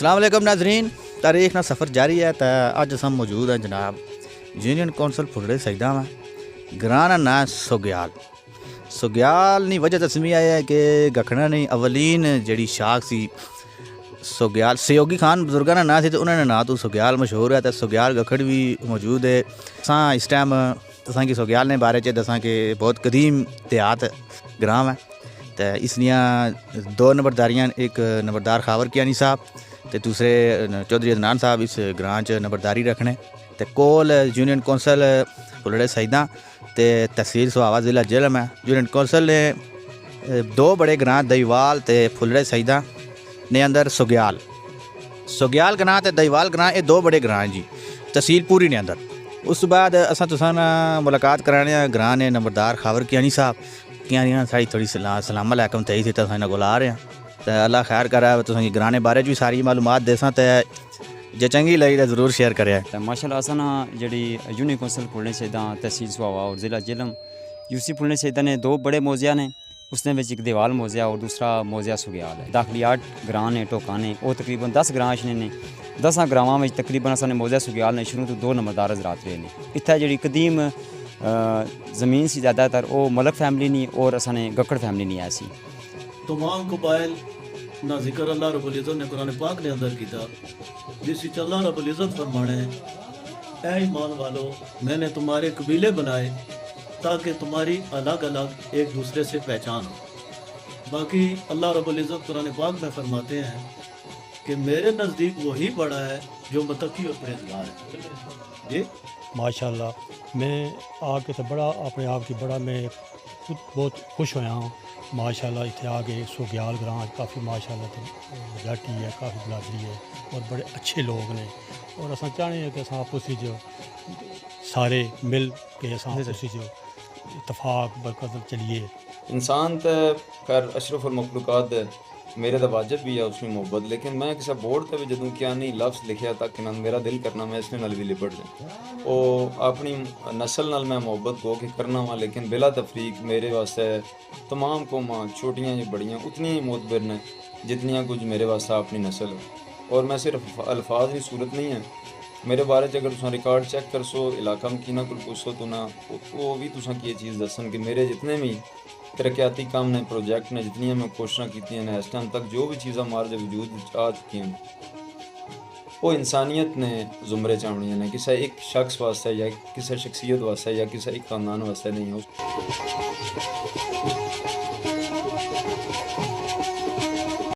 अस्सलाम वालेकुम नाजरीन, तारीख ना सफ़र जारी है। तो अज अस मौजूद हैं जनाब यूनियन कौंसल फुलड़े सईदा में। ग्रां का नाम सोग्याल। सोग्याल की वजह दसमी आया है कि गखना ने अवलीन जी शाख सी सोग्याल सहयोगी खान बजुर्गों का नाम से, तो उन्होंने ना तो सोग्याल मशहूर है। तो सोग्याल गखड़ भी मौजूद है। असा इस टाइम तुसा कि सोग्याल ने बारे च दसा कि बहुत कदीम देहात ग्राम है। तो इसलिए दो नंबरदारियां, एक नंबरदार खावर कियानी साहब तो दूसरे चौधरी अदनान साहब इस ग्रां च नंबरदारी रखने। तो कोल यूनियन कौंसल फुलड़े सईदा तो तहसील सुहावा ज़िला जेलम है। यूनियन कौंसल ने दो बड़े ग्रां दईवाल तो फुलड़े सईदा ने अंदर सोग्याल ग्रां तो दईवाल ग्रां, ये दो बड़े ग्रां जी तहसील पूरी ने अंदर। उस बाद असा तुसा मुलाकात कराने ग्रां ने नंबरदार खावर कियानी साहब कियानी साड़ी थोड़ी सलाम अलैकुम तई थी, तो कोल आ रहे हैं। तो अल्लाह खैर करा तुसें ग्रां ने बारे भी सारी मालूमात देसां, तो जे चंगी लगी तो जरूर शेयर करें। माशाल्लाह असा ना जी यूनियन कौंसल फुलने सईदा तहसील सुहावा और ज़िला जेलम यूसी फुलने सईदा ने दो बड़े मोजिया ने। उसने एक दीवाल मोजिया और दूसरा मोजिया सुग्याल है। दाखिली 8 ग्रां ने टोका ने और तकरीबन 10 ग्रां अच्छे ने। 10 ग्रावां में तकरीबन असाने मोजिया सुग्याल ने शुरू तो 2 नंबरदार हज़रात रहे ने। इत्थै जी कदीम ज़मीन सी ज़्यादातर वो मलक फैमिली नहीं और असाने गक्कड़ फैमिली नहीं ऐसी। तमाम कबाइल ना जिक्र अल्लाह रब्बुल इज़्ज़त ने कुरान पाक ने अंदर किया, जिस अल्लाह रब्बुल इज़्ज़त फरमाने ऐ ईमान वालो, मैंने तुम्हारे कबीले बनाए ताकि तुम्हारी अलग अलग एक दूसरे से पहचान हो। बाकी अल्लाह रब्बुल इज़्ज़त कुरान पाक में फरमाते हैं कि मेरे नज़दीक वही बड़ा है जो मुत्तकी और परहेज़गार है। जी माशाल्लाह मैं आके तो बड़ा अपने आप की बड़ा मैं खुद बहुत खुश होया हूँ। माशाल्लाह इतने आगे सोग्याल ग्रां काफ़ी माशाल्लाह जाटी है, काफ़ी बिरादरी है और बड़े अच्छे लोग ने। और अस चाहते हैं कि अस आपस में सारे मिल के अस आपस में इतफाक बरकत चलिए। इंसान तो खैर अशरफुल मखलूकात मेरे तो वाजिब भी है उसमें मुहब्बत, लेकिन मैं किसी बोर्ड पर भी जदों क्या नहीं लफ्ज़ लिखिया तक कि मेरा दिल करना मैं इसमें नल भी लिपट जाए। वो अपनी नस्ल नाल मैं मुहब्बत को के करना वा, लेकिन बिला तफरीक मेरे वास्ते तमाम कौमां छोटियां या बड़ियां उतनी ही मोतबर ने जितनियां कुछ मेरे वास्ते अपनी नस्ल है। और मैं सिर्फ अल्फाज की सूरत नहीं है, मेरे बारे च अगर तुम रिकॉर्ड चेक कर सो इलाका में कि ना कोई पूछो तो ना वो भी तुसा की चीज़ दसन कि मेरे जितने भी तरक्याती काम ने प्रोजेक्ट ने जितनी मैं कोशिशें की ने इस टाइम तक जो भी चीज़ा मार वजूद आ चुकी हैं वो इंसानियत ने जुमरे चावनियाँ ने, किसी एक शख्स वास्ते या किसी शख्सियत वास्ते या किसी एक खानदान वास्ते नहीं हो।